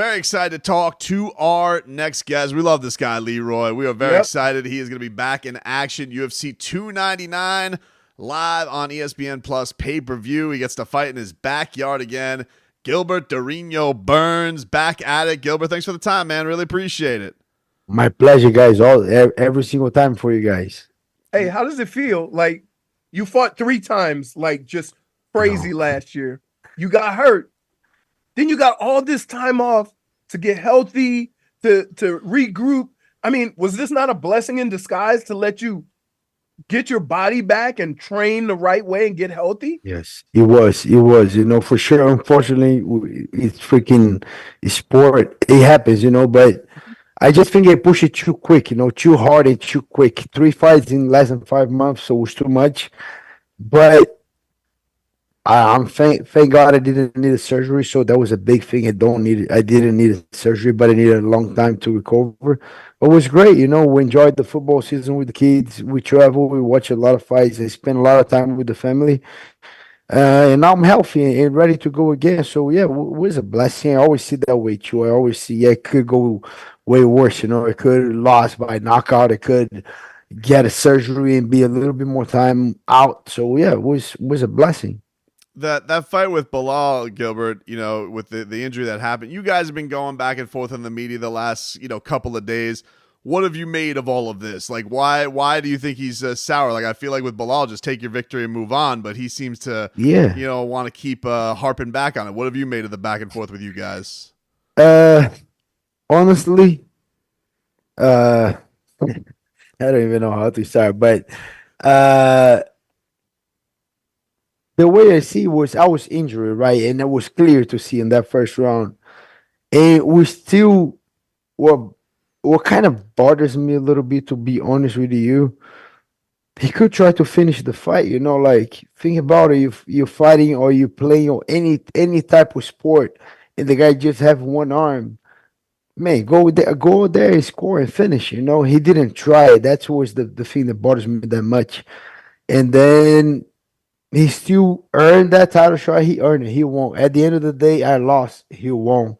Very excited to talk to our next guest. We love this guy, Leroy. We are very excited. He is going to be back in action. UFC 299 live on ESPN Plus pay-per-view. He gets to fight in his backyard again. Gilbert Dorino Burns back at it. Gilbert, thanks for the time, man. Really appreciate it. My pleasure, guys. Every single time for you guys. Hey, how does it feel? Like you fought 3 times, like just crazy last year. You got hurt. Then you got all this time off to get healthy, to regroup. I mean, was this not a blessing in disguise to let you get your body back and train the right way and get healthy? Yes, it was. It was, for sure. Unfortunately, it's freaking sport. It happens, but I just think I push it too quick, too hard and too quick. 3 fights in less than 5 months, so it was too much. But I'm thank God I didn't need a surgery, so that was a big thing. I didn't need a surgery, but I needed a long time to recover. It was great, we enjoyed the football season with the kids. We travel, we watch a lot of fights. I spend a lot of time with the family. And now I'm healthy and ready to go again. So yeah, it was a blessing. I always see that way too. I always see it could go way worse, It could have lost by knockout. It could get a surgery and be a little bit more time out. So yeah, it was a blessing. That fight with Belal, Gilbert, with the injury that happened, you guys have been going back and forth in the media the last, couple of days. What have you made of all of this? Like, why do you think he's sour? Like, I feel like with Belal, just take your victory and move on, but he seems to, want to keep harping back on it. What have you made of the back and forth with you guys? Honestly, I don't even know how to start, but the way I see was I was injured, right? And it was clear to see in that first round. And we still, what kind of bothers me a little bit, to be honest with you, he could try to finish the fight, like think about it. If you're fighting or you're playing or any type of sport and the guy just have one arm, man, go there and score and finish, He didn't try it. That's always the thing that bothers me that much. And then he still earned that title shot. He earned it. He won. At the end of the day, I lost. He won.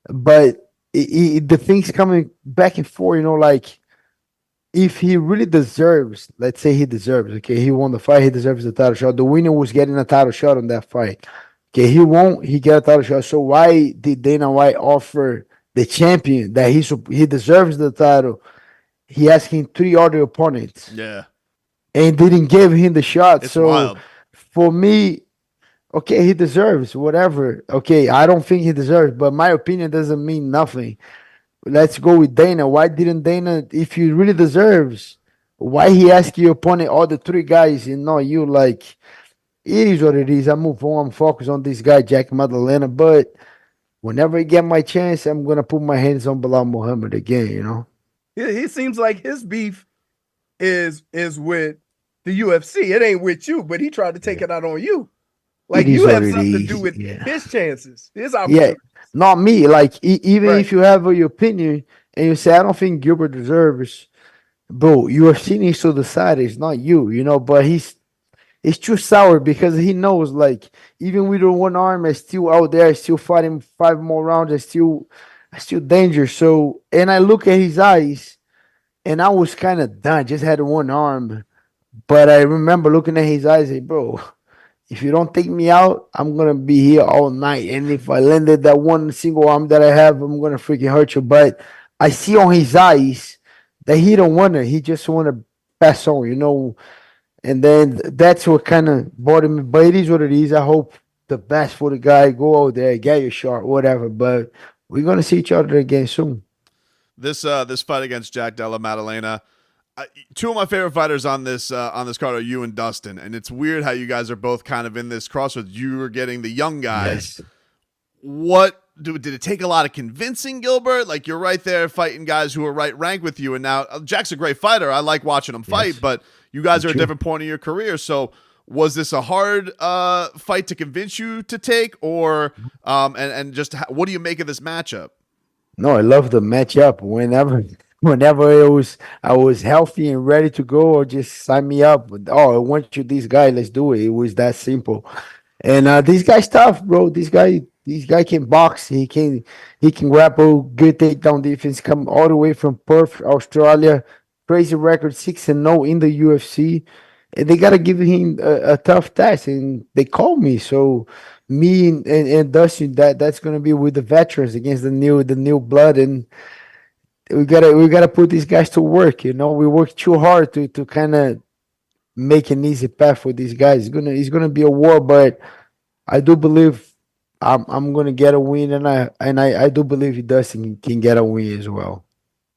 But the things coming back and forth, like if he really deserves, let's say he deserves, okay, he won the fight, he deserves the title shot. The winner was getting a title shot on that fight. Okay, he won, he got a title shot. So why did Dana White offer the champion that he deserves the title? He asking 3 other opponents. Yeah. And didn't give him the shot. It's wild. For me, okay, he deserves whatever. Okay, I don't think he deserves, but my opinion doesn't mean nothing. Let's go with Dana. Why didn't Dana, if he really deserves, why he ask your opponent, all the 3 guys, and not you? Like, it is what it is. I move on. I'm focused on this guy, Jack Madalena. But whenever I get my chance, I'm going to put my hands on Belal Muhammad again, He seems like his beef is with the UFC. It ain't with you, but he tried to take it out on you. Like you have something to do with his chances, his opportunities. Yeah, not me. Like even if you have your opinion and you say, I don't think Gilbert deserves, bro, UFC needs to decide. It's not you, But he's too sour because he knows, like, even with the one arm, I still out there, I still fighting 5 more rounds, I still danger. So, and I look at his eyes, and I was kind of done. Just had one arm. But I remember looking at his eyes, hey, bro, if you don't take me out, I'm going to be here all night. And if I landed that one single arm that I have, I'm going to freaking hurt you. But I see on his eyes that he don't want to. He just want to pass on, And then that's what kind of bothered me. But it is what it is. I hope the best for the guy. Go out there, get your shot, whatever. But we're going to see each other again soon. This fight against Jack Della Maddalena, 2 of my favorite fighters on this card are you and Dustin, and it's weird how you guys are both kind of in this crossroads. You were getting the young guys. Yes. What did it take a lot of convincing, Gilbert? Like, you're right there fighting guys who are right ranked with you, and now Jack's a great fighter. I like watching him fight, but you guys are at a different point in your career. So was this a hard fight to convince you to take, or and just what do you make of this matchup? No, I love the matchup. Whenever I was healthy and ready to go, or just sign me up. Oh, I want you, this guy. Let's do it. It was that simple. And this guy's tough, bro. This guy This guy can box. He can grapple. Good takedown defense. Come all the way from Perth, Australia. Crazy record, 6-0 in the UFC. And they gotta give him a tough task. And they called me. So me and Dustin, that's gonna be with the veterans against the new blood. And we gotta put these guys to work. We work too hard to kind of make an easy path for these guys. It's gonna be a war, but I do believe I'm gonna get a win, and I do believe Dustin can get a win as well.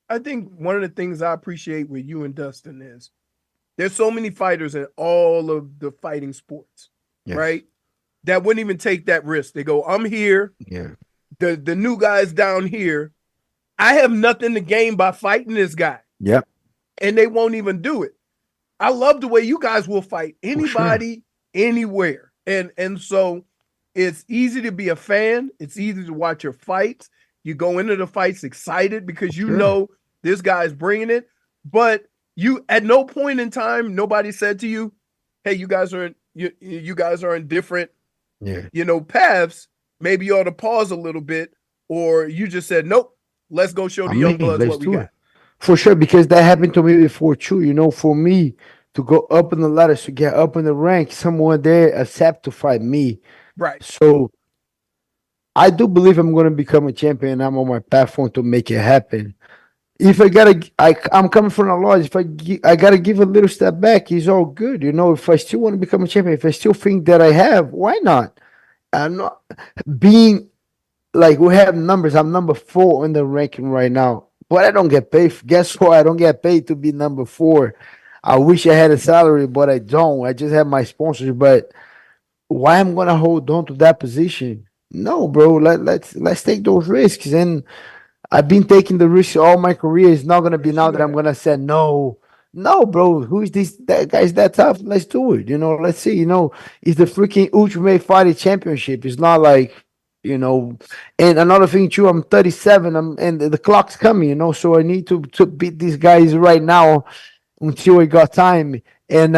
I think one of the things I appreciate with you and Dustin is there's so many fighters in all of the fighting sports, Yes. right? That wouldn't even take that risk. They go, I'm here. Yeah. The new guy's down here. I have nothing to gain by fighting this guy. Yep. And they won't even do it. I love the way you guys will fight sure. anybody, anywhere. And so it's easy to be a fan. It's easy to watch your fights. You go into the fights excited because you Sure. know this guy's bringing it. But you, at no point in time, nobody said to you, hey, you guys are in different, Yeah. paths. Maybe you ought to pause a little bit, or you just said, nope, let's go show the young bloods let's what we do got. it. For sure, because that happened to me before too. For me to go up in the ladders, to get up in the rank, someone there accept to fight me. Right. So I do believe I'm gonna become a champion. I'm on my platform to make it happen. If I'm coming from a loss. If I gotta give a little step back, it's all good. If I still want to become a champion, if I still think that I have, why not? I'm not being like we have numbers. I'm number 4 in the ranking right now, but I don't get paid. Guess what? I don't get paid to be number 4. I wish I had a salary, but I don't. I just have my sponsors. But why I'm gonna hold on to that position? No, bro. Let's take those risks. And I've been taking the risk all my career. It's not gonna be now that I'm gonna say no. No, bro. Who is this? That guy's that tough. Let's do it. Let's see. It's the freaking Ultimate Fighting Championship. It's not like, and another thing too, I'm 37. And the clock's coming, so I need to beat these guys right now until I got time. And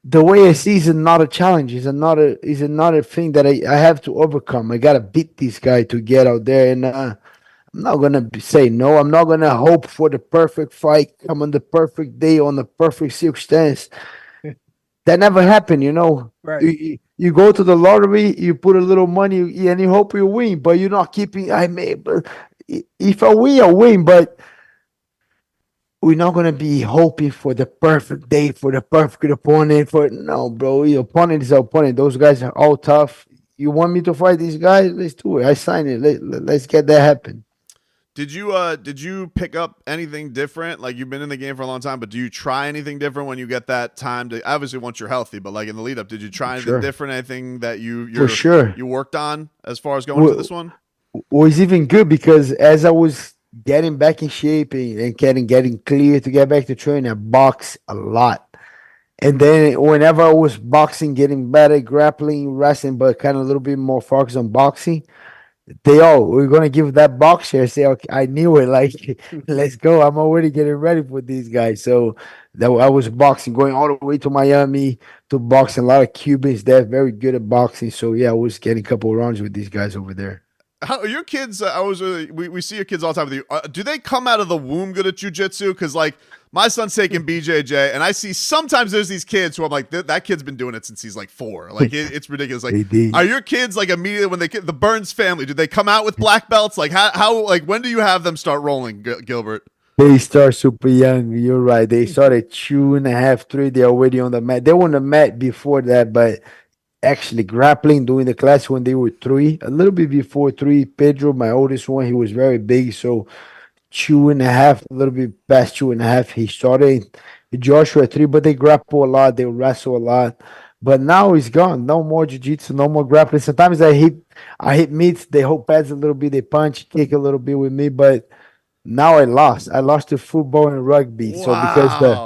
the way I see is another challenge. Is another thing that I have to overcome. I gotta beat this guy to get out there, and I'm not gonna say no. I'm not gonna hope for the perfect fight, come on the perfect day, on the perfect circumstance. That never happened. Right. You go to the lottery, you put a little money, and you hope you win, but you're not keeping. If I win, I win, but we're not gonna be hoping for the perfect day, for the perfect opponent. No, bro, your opponent is our opponent. Those guys are all tough. You want me to fight these guys? Let's do it. I sign it. Let's get that happen. Did you pick up anything different? Like, you've been in the game for a long time, but do you try anything different when you get that time to, obviously once you're healthy, but like in the lead up, did you try anything different? Anything that For sure. you worked on as far as going to this one? Was even good because as I was getting back in shape and getting clear to get back to training, I boxed a lot. And then whenever I was boxing, getting better, grappling, wrestling, but kind of a little bit more focused on boxing, we're gonna give that boxer. I say, okay, I knew it. Like, let's go. I'm already getting ready for these guys. So that I was boxing, going all the way to Miami to boxing. A lot of Cubans there, very good at boxing. So yeah, I was getting a couple of rounds with these guys over there. How are your kids? We see your kids all the time with you. Do they come out of the womb good at jujitsu? Because like my son's taking BJJ, and I see sometimes there's these kids who I'm like, that kid's been doing it since he's like 4. Like it's ridiculous. Like, are your kids like immediately when the Burns family? Do they come out with black belts? Like how like when do you have them start rolling, Gilbert? They start super young. You're right. They started 2.5, 3. They're already on the mat. They were on the mat before that, but actually grappling doing the class when they were 3, a little bit before 3. Pedro, my oldest one, he was very big, so 2.5, a little bit past 2.5, he started. Joshua 3, but they grapple a lot, they wrestle a lot, but now it's gone. No more jiu-jitsu, no more grappling. Sometimes I hit mitts, they hold pads a little bit, they punch, kick a little bit with me, but now I lost to football and rugby. Wow. So because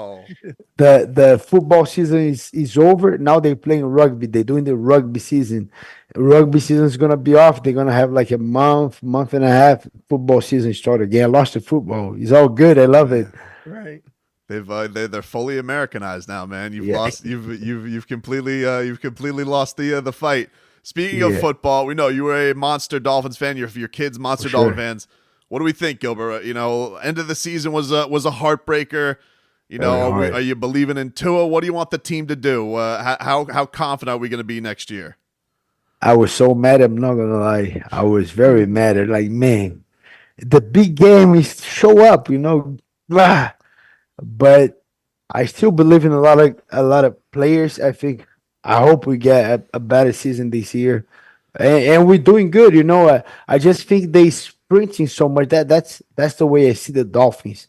the football season is over. Now they're playing rugby. They're doing the rugby season. Rugby season is gonna be off. They're gonna have like a month and a half. Football season start again. I lost the football. It's all good. I love it. Right. They're fully Americanized now, man. You've completely lost the fight. Speaking of Yeah, football, we know you were a monster Dolphins fan. Your kids monster for Dolphin sure. fans. What do we think, Gilbert? End of the season was a heartbreaker. Very Are hard. you believing in Tua? What do you want the team to do? How confident are we going to be next year? I was so mad. I'm not gonna lie. I was very mad. Like, man, the big game is show up. Blah. But I still believe in a lot of players. I hope we get a better season this year, and we're doing good. I just think they sprinting so much. That's the way I see the Dolphins.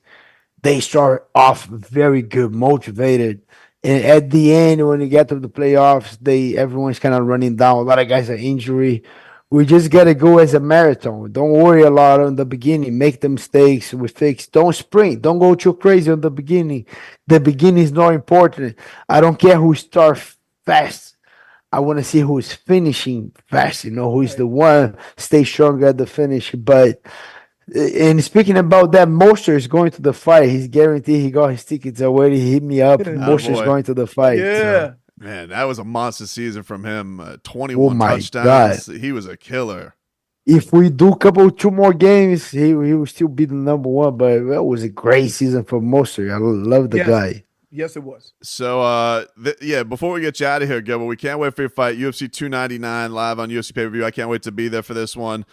They start off very good, motivated, and at the end, when you get to the playoffs, everyone's kind of running down. A lot of guys are injury. We just gotta go as a marathon. Don't worry a lot on the beginning. Make the mistakes. We fix. Don't sprint. Don't go too crazy on the beginning. The beginning is not important. I don't care who starts fast. I want to see who's finishing fast. Who's Right. the one stay strong at the finish. But and speaking about that, Moster is going to the fight. He's guaranteed he got his tickets already. He hit me up. Moster is Boy, going to the fight. So, Yeah. man, that was a monster season from him. oh 21 my God. touchdowns. He was a killer. If we do two more games, he will still be the number one. But that was a great season for Moster. I love the Yes. guy. Yes, it was. So, yeah, before we get you out of here, Gilbert, we can't wait for your fight. UFC 299 live on UFC pay-per-view. I can't wait to be there for this one.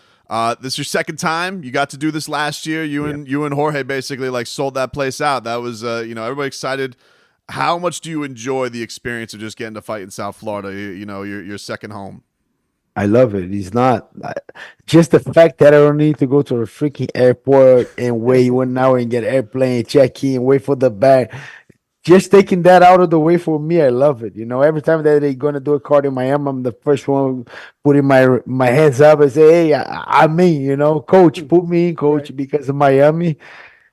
This is your second time. You got to do this last year. You and Jorge basically like sold that place out. That was, everybody excited. How much do you enjoy the experience of just getting to fight in South Florida? Your second home. I love it. It's not just the fact that I don't need to go to a freaking airport and wait 1 hour and get airplane, check in, wait for the bag. Just taking that out of the way for me, I love it. Every time that they're gonna do a card in Miami, I'm the first one putting my hands up and say, "Hey, I'm in." Coach, put me in, coach, Right. because of Miami.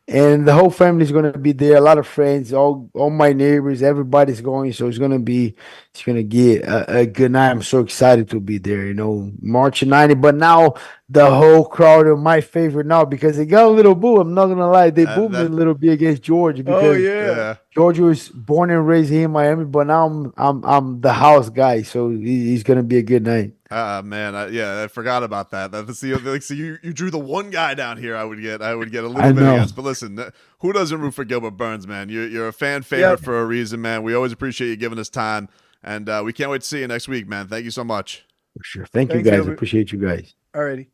And the whole family is gonna be there. A lot of friends, all my neighbors, everybody's going. So it's gonna get a good night. I'm so excited to be there. March 90. But now the whole crowd are my favorite now because they got a little boo. I'm not gonna lie, they booed me a That little bit against George Oh because yeah. yeah. George was born and raised here in Miami. But now I'm the house guy, so he's gonna be a good night. Man, I forgot about that. That's so you drew the one guy down here. I would get a little I bit know. against. But listen, who doesn't root for Gilbert Burns, man? You're a fan Yeah. favorite for a reason, man. We always appreciate you giving us time, and we can't wait to see you next week, man. Thank you so much. For sure. Thank you Thanks, guys. Gilbert. Appreciate you guys. Alrighty.